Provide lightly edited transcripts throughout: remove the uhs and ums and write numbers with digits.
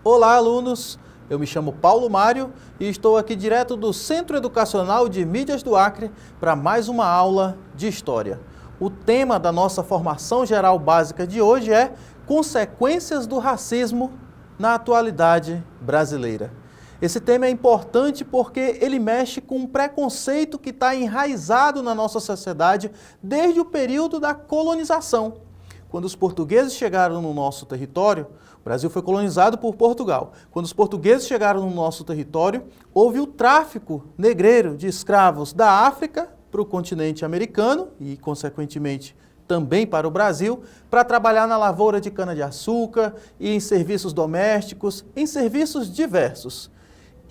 Olá, alunos! Eu me chamo Paulo Mário e estou aqui direto do Centro Educacional de Mídias do Acre para mais uma aula de História. O tema da nossa formação geral básica de hoje é Consequências do Racismo na Atualidade Brasileira. Esse tema é importante porque ele mexe com um preconceito que está enraizado na nossa sociedade desde o período da colonização. Quando os portugueses chegaram no nosso território, o Brasil foi colonizado por Portugal. Quando os portugueses chegaram no nosso território, houve o tráfico negreiro de escravos da África para o continente americano e, consequentemente, também para o Brasil, para trabalhar na lavoura de cana-de-açúcar e em serviços domésticos, em serviços diversos.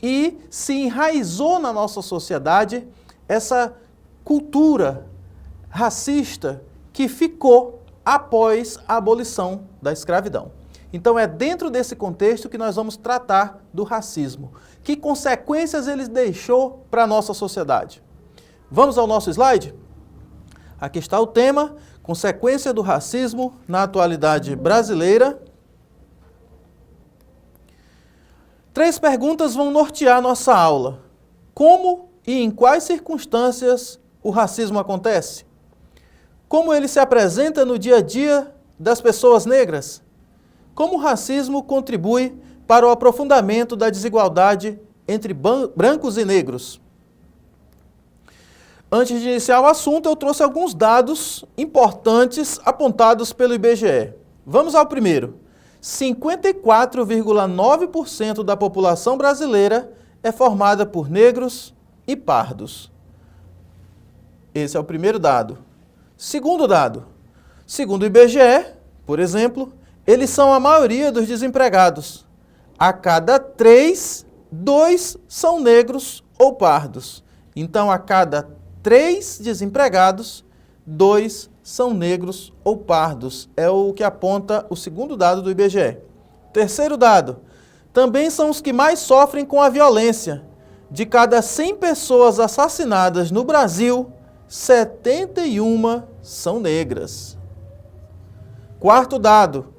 E se enraizou na nossa sociedade essa cultura racista que ficou após a abolição da escravidão. Então é dentro desse contexto que nós vamos tratar do racismo. Que consequências ele deixou para a nossa sociedade? Vamos ao nosso slide? Aqui está o tema, consequência do racismo na atualidade brasileira. 3 perguntas vão nortear nossa aula. Como e em quais circunstâncias o racismo acontece? Como ele se apresenta no dia a dia das pessoas negras? Como o racismo contribui para o aprofundamento da desigualdade entre brancos e negros? Antes de iniciar o assunto, eu trouxe alguns dados importantes apontados pelo IBGE. Vamos ao primeiro. 54,9% da população brasileira é formada por negros e pardos. Esse é o primeiro dado. Segundo dado, segundo o IBGE, por exemplo, eles são a maioria dos desempregados. A cada 3, 2 são negros ou pardos. Então, a cada 3 desempregados, 2 são negros ou pardos. É o que aponta o segundo dado do IBGE. Terceiro dado, também são os que mais sofrem com a violência. De cada 100 pessoas assassinadas no Brasil, 71 são negras. Quarto dado,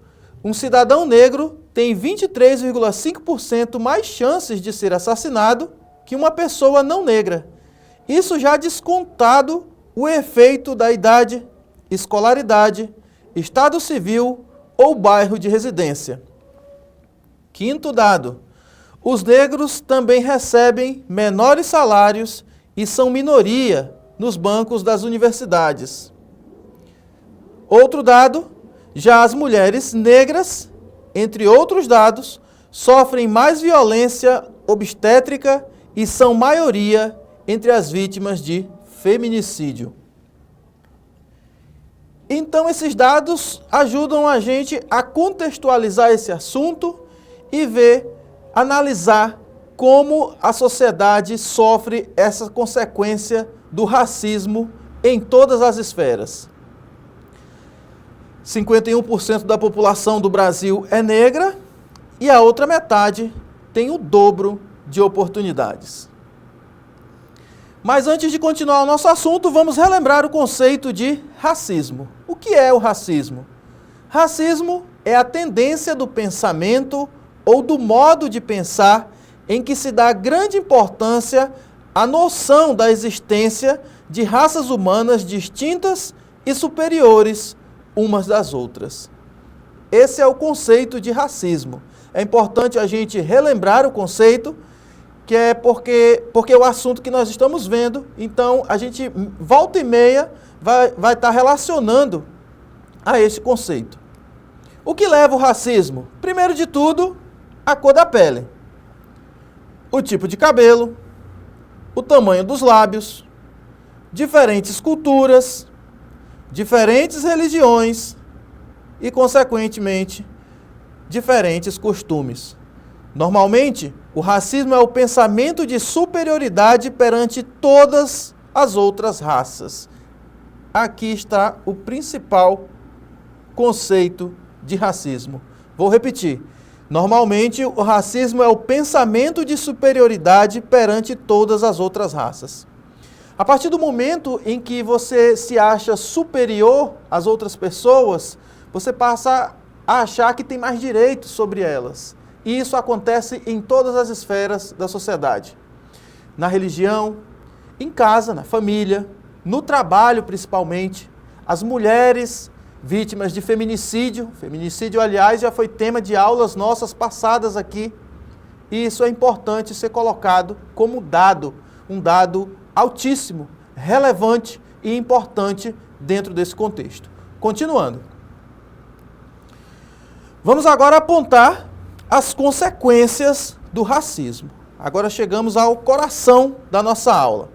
um cidadão negro tem 23,5% mais chances de ser assassinado que uma pessoa não negra. Isso já descontado o efeito da idade, escolaridade, estado civil ou bairro de residência. Quinto dado, os negros também recebem menores salários e são minoria nos bancos das universidades. Outro dado, já as mulheres negras, entre outros dados, sofrem mais violência obstétrica e são maioria entre as vítimas de feminicídio. Então, esses dados ajudam a gente a contextualizar esse assunto e ver, analisar como a sociedade sofre essa consequência do racismo em todas as esferas. 51% da população do Brasil é negra e a outra metade tem o dobro de oportunidades. Mas antes de continuar o nosso assunto, vamos relembrar o conceito de racismo. O que é o racismo? Racismo é a tendência do pensamento ou do modo de pensar em que se dá grande importância à noção da existência de raças humanas distintas e superiores umas das outras. Esse é o conceito de racismo. É importante a gente relembrar o conceito, que é porque é o assunto que nós estamos vendo, então a gente volta e meia vai estar relacionando a esse conceito. O que leva o racismo? Primeiro de tudo, a cor da pele, o tipo de cabelo, o tamanho dos lábios, diferentes culturas, diferentes religiões e, consequentemente, diferentes costumes. Normalmente, o racismo é o pensamento de superioridade perante todas as outras raças. Aqui está o principal conceito de racismo. Vou repetir. Normalmente, o racismo é o pensamento de superioridade perante todas as outras raças. A partir do momento em que você se acha superior às outras pessoas, você passa a achar que tem mais direitos sobre elas. E isso acontece em todas as esferas da sociedade. Na religião, em casa, na família, no trabalho principalmente. As mulheres vítimas de feminicídio. Feminicídio, aliás, já foi tema de aulas nossas passadas aqui. E isso é importante ser colocado como dado, um dado altíssimo, relevante e importante dentro desse contexto. Continuando. Vamos agora apontar as consequências do racismo. Agora chegamos ao coração da nossa aula.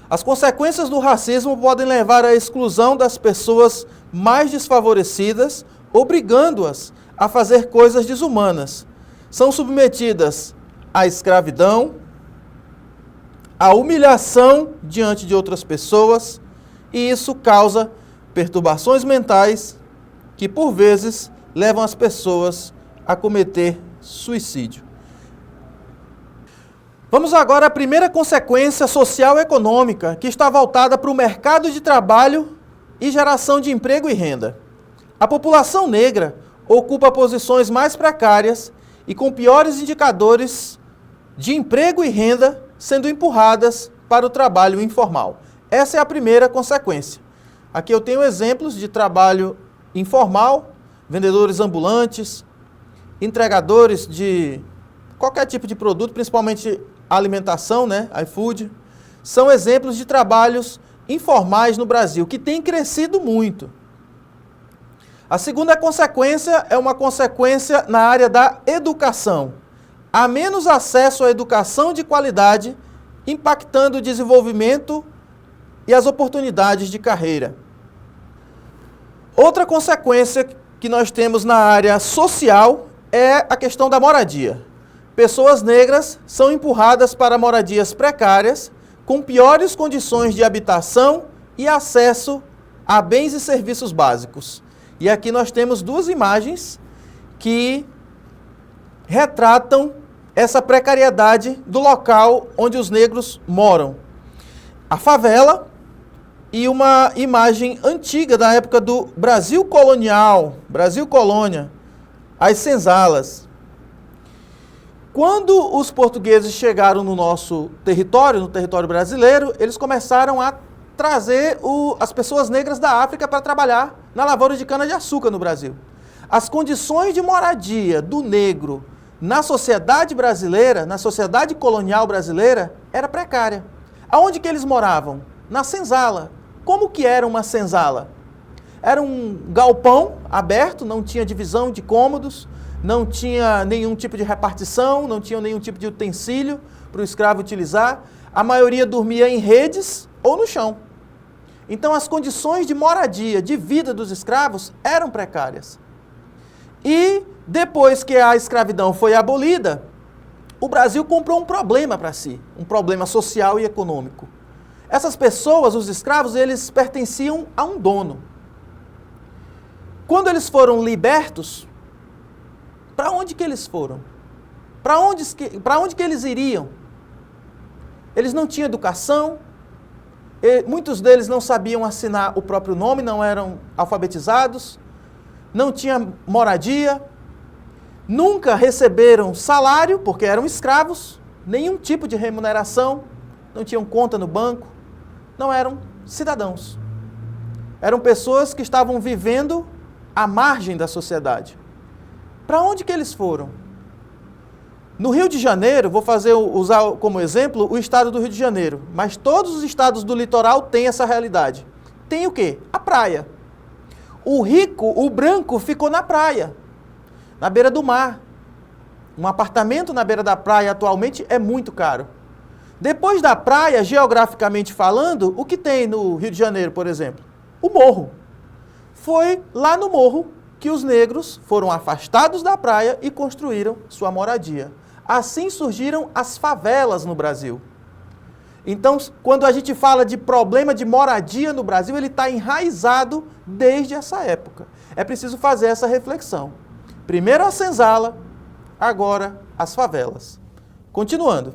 As consequências do racismo podem levar à exclusão das pessoas mais desfavorecidas, obrigando-as a fazer coisas desumanas. São submetidas à escravidão, à humilhação diante de outras pessoas, e isso causa perturbações mentais que, por vezes, levam as pessoas a cometer suicídio. Vamos agora à primeira consequência social e econômica, que está voltada para o mercado de trabalho e geração de emprego e renda. A população negra ocupa posições mais precárias e com piores indicadores de emprego e renda, sendo empurradas para o trabalho informal. Essa é a primeira consequência. Aqui eu tenho exemplos de trabalho informal, vendedores ambulantes, entregadores de qualquer tipo de produto, principalmente alimentação, iFood. São exemplos de trabalhos informais no Brasil, que têm crescido muito. A segunda consequência é uma consequência na área da educação. Há menos acesso à educação de qualidade, impactando o desenvolvimento e as oportunidades de carreira. Outra consequência que nós temos na área social é a questão da moradia. Pessoas negras são empurradas para moradias precárias, com piores condições de habitação e acesso a bens e serviços básicos. E aqui nós temos duas imagens que retratam essa precariedade do local onde os negros moram. A favela e uma imagem antiga da época do Brasil colonial, Brasil colônia, as senzalas. Quando os portugueses chegaram no nosso território, no território brasileiro, eles começaram a trazer as pessoas negras da África para trabalhar na lavoura de cana-de-açúcar no Brasil. As condições de moradia do negro na sociedade brasileira, na sociedade colonial brasileira, era precária. Aonde que eles moravam? Na senzala. Como que era uma senzala? Era um galpão aberto, não tinha divisão de cômodos, não tinha nenhum tipo de repartição, não tinha nenhum tipo de utensílio para o escravo utilizar. A maioria dormia em redes ou no chão. Então as condições de moradia, de vida dos escravos eram precárias. E depois que a escravidão foi abolida, o Brasil comprou um problema para si, um problema social e econômico. Essas pessoas, os escravos, eles pertenciam a um dono. Quando eles foram libertos, para onde que eles foram? Para onde que eles iriam? Eles não tinham educação, muitos deles não sabiam assinar o próprio nome, não eram alfabetizados, não tinham moradia, nunca receberam salário, porque eram escravos, nenhum tipo de remuneração, não tinham conta no banco, não eram cidadãos. Eram pessoas que estavam vivendo à margem da sociedade. Para onde que eles foram? No Rio de Janeiro, vou usar como exemplo o estado do Rio de Janeiro, mas todos os estados do litoral têm essa realidade. Tem o quê? A praia. O rico, o branco, ficou na praia, na beira do mar. Um apartamento na beira da praia atualmente é muito caro. Depois da praia, geograficamente falando, o que tem no Rio de Janeiro, por exemplo? O morro. Foi lá no morro que os negros foram afastados da praia e construíram sua moradia. Assim surgiram as favelas no Brasil. Então, quando a gente fala de problema de moradia no Brasil, ele está enraizado desde essa época. É preciso fazer essa reflexão. Primeiro a senzala, agora as favelas. Continuando.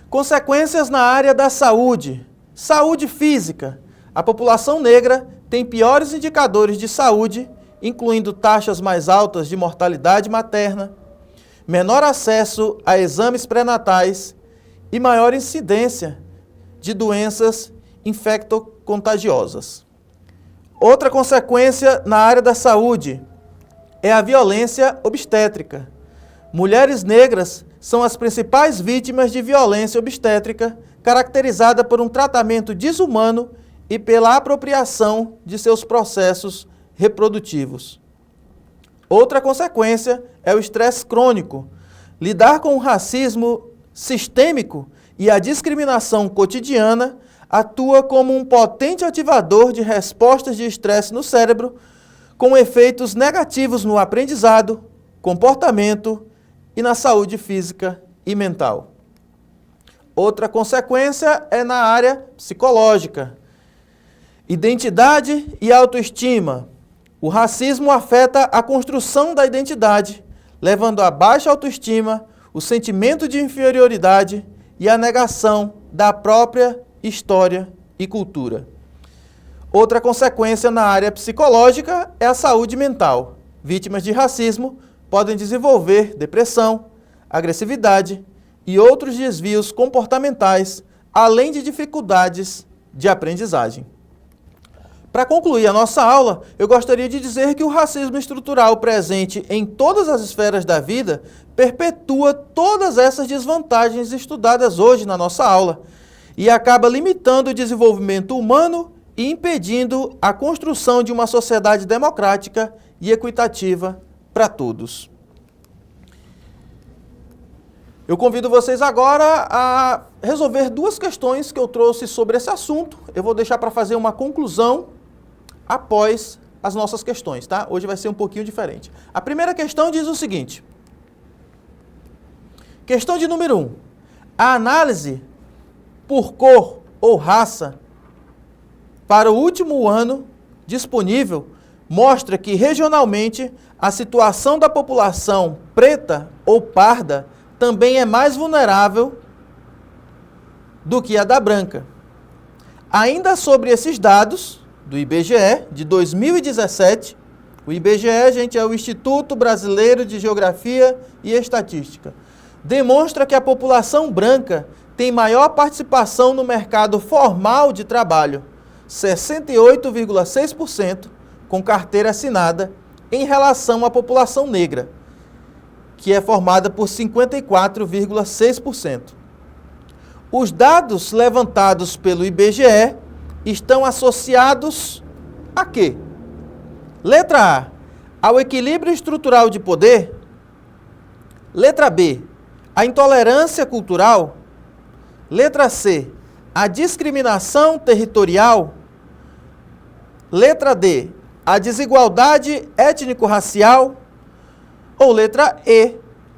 Consequências na área da saúde. Saúde física. A população negra tem piores indicadores de saúde incluindo taxas mais altas de mortalidade materna, menor acesso a exames pré-natais e maior incidência de doenças infectocontagiosas. Outra consequência na área da saúde é a violência obstétrica. Mulheres negras são as principais vítimas de violência obstétrica, caracterizada por um tratamento desumano e pela apropriação de seus processos reprodutivos. Outra consequência é o estresse crônico. Lidar com o racismo sistêmico e a discriminação cotidiana atua como um potente ativador de respostas de estresse no cérebro, com efeitos negativos no aprendizado, comportamento e na saúde física e mental. Outra consequência é na área psicológica. Identidade e autoestima. O racismo afeta a construção da identidade, levando a baixa autoestima, o sentimento de inferioridade e a negação da própria história e cultura. Outra consequência na área psicológica é a saúde mental. Vítimas de racismo podem desenvolver depressão, agressividade e outros desvios comportamentais, além de dificuldades de aprendizagem. Para concluir a nossa aula, eu gostaria de dizer que o racismo estrutural presente em todas as esferas da vida perpetua todas essas desvantagens estudadas hoje na nossa aula e acaba limitando o desenvolvimento humano e impedindo a construção de uma sociedade democrática e equitativa para todos. Eu convido vocês agora a resolver duas questões que eu trouxe sobre esse assunto. Eu vou deixar para fazer uma conclusão após as nossas questões, tá? Hoje vai ser um pouquinho diferente. A primeira questão diz o seguinte. Questão de número 1. A análise por cor ou raça para o último ano disponível mostra que regionalmente a situação da população preta ou parda também é mais vulnerável do que a da branca. Ainda sobre esses dados do IBGE de 2017, o IBGE, gente, é o Instituto Brasileiro de Geografia e Estatística, demonstra que a população branca tem maior participação no mercado formal de trabalho, 68,6%, com carteira assinada, em relação à população negra, que é formada por 54,6%. Os dados levantados pelo IBGE estão associados a quê? Letra A, ao equilíbrio estrutural de poder. Letra B, a intolerância cultural. Letra C, a discriminação territorial. Letra D, a desigualdade étnico-racial. Ou letra E,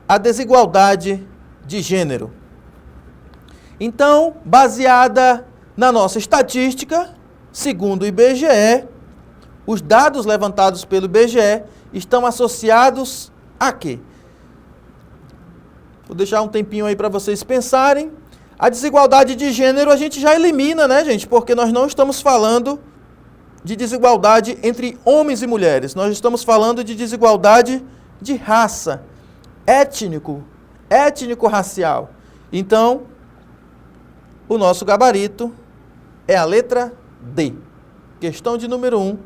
a desigualdade de gênero. Então, baseada na nossa estatística, segundo o IBGE, os dados levantados pelo IBGE estão associados a quê? Vou deixar um tempinho aí para vocês pensarem. A desigualdade de gênero a gente já elimina, né, gente? Porque nós não estamos falando de desigualdade entre homens e mulheres. Nós estamos falando de desigualdade de raça, étnico-racial. Então, o nosso gabarito é a letra D. Questão de número 1,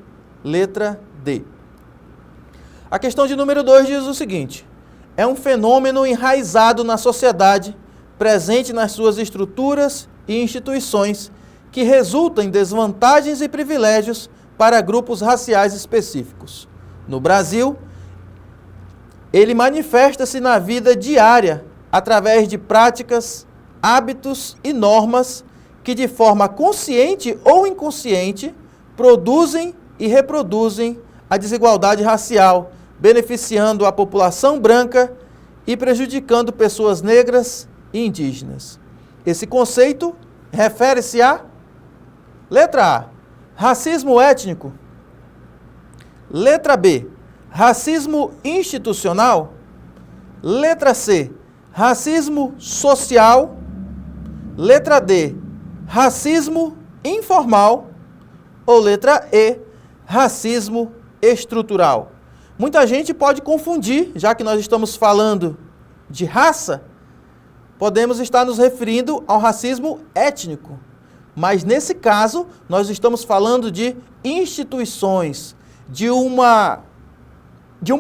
letra D. A questão de número 2 diz o seguinte: é um fenômeno enraizado na sociedade, presente nas suas estruturas e instituições, que resulta em desvantagens e privilégios para grupos raciais específicos. No Brasil, ele manifesta-se na vida diária através de práticas, hábitos e normas que, de forma consciente ou inconsciente, produzem e reproduzem a desigualdade racial, beneficiando a população branca e prejudicando pessoas negras e indígenas. Esse conceito refere-se a letra A, racismo étnico. Letra B, racismo institucional. Letra C, racismo social. Letra D, racismo informal. Ou letra E, racismo estrutural? Muita gente pode confundir, já que nós estamos falando de raça, podemos estar nos referindo ao racismo étnico. Mas nesse caso, nós estamos falando de instituições, de um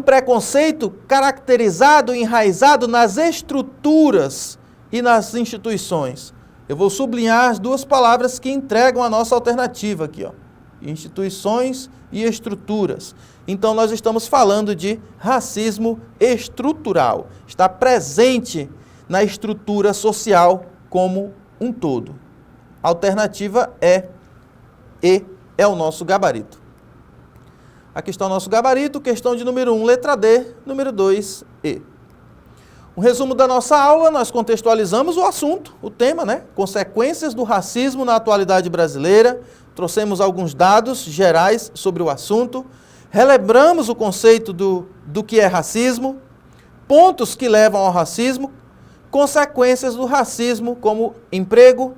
preconceito caracterizado, enraizado nas estruturas e nas instituições. Eu vou sublinhar as duas palavras que entregam a nossa alternativa aqui, ó. Instituições e estruturas. Então, nós estamos falando de racismo estrutural. Está presente na estrutura social como um todo. A alternativa é E, é o nosso gabarito. Aqui está o nosso gabarito, questão de número 1, letra D, número 2, E. Um resumo da nossa aula, nós contextualizamos o assunto, o tema, né? Consequências do racismo na atualidade brasileira. Trouxemos alguns dados gerais sobre o assunto. Relembramos o conceito do que é racismo, pontos que levam ao racismo, consequências do racismo como emprego,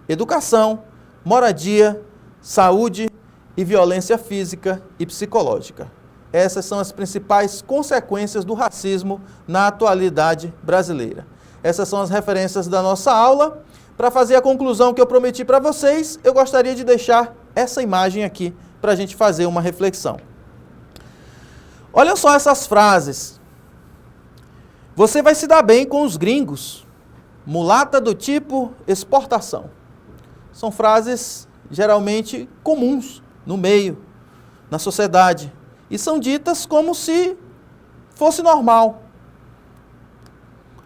educação, moradia, saúde e violência física e psicológica. Essas são as principais consequências do racismo na atualidade brasileira. Essas são as referências da nossa aula. Para fazer a conclusão que eu prometi para vocês, eu gostaria de deixar essa imagem aqui para a gente fazer uma reflexão. Olha só essas frases. Você vai se dar bem com os gringos. Mulata do tipo exportação. São frases geralmente comuns no meio, na sociedade. E são ditas como se fosse normal.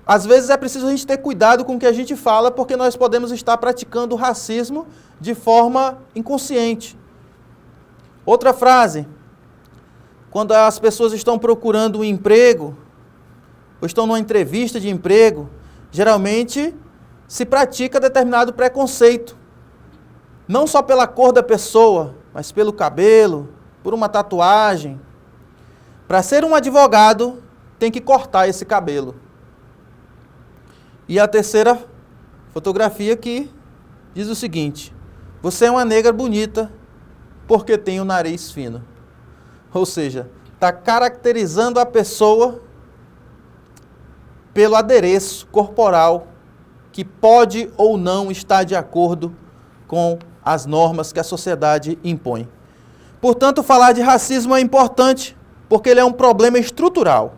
Às vezes é preciso a gente ter cuidado com o que a gente fala, porque nós podemos estar praticando o racismo de forma inconsciente. Outra frase, quando as pessoas estão procurando um emprego, ou estão numa entrevista de emprego, geralmente se pratica determinado preconceito. Não só pela cor da pessoa, mas pelo cabelo, por uma tatuagem. Para ser um advogado, tem que cortar esse cabelo. E a terceira fotografia aqui diz o seguinte: você é uma negra bonita porque tem o nariz fino. Ou seja, está caracterizando a pessoa pelo adereço corporal que pode ou não estar de acordo com as normas que a sociedade impõe. Portanto, falar de racismo é importante porque ele é um problema estrutural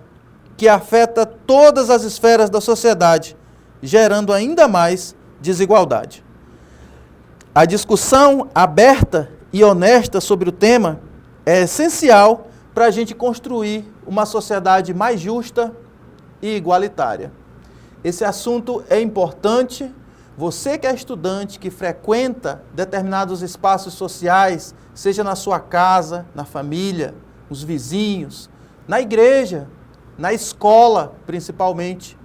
que afeta todas as esferas da sociedade, gerando ainda mais desigualdade. A discussão aberta e honesta sobre o tema é essencial para a gente construir uma sociedade mais justa e igualitária. Esse assunto é importante. Você que é estudante, que frequenta determinados espaços sociais, seja na sua casa, na família, os vizinhos, na igreja, na escola principalmente,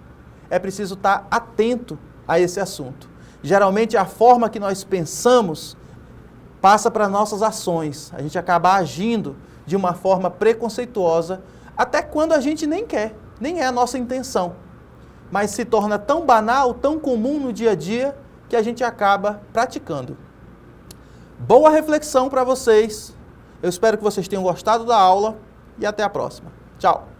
é preciso estar atento a esse assunto. Geralmente a forma que nós pensamos passa para nossas ações. A gente acaba agindo de uma forma preconceituosa, até quando a gente nem quer, nem é a nossa intenção. Mas se torna tão banal, tão comum no dia a dia, que a gente acaba praticando. Boa reflexão para vocês. Eu espero que vocês tenham gostado da aula e até a próxima. Tchau!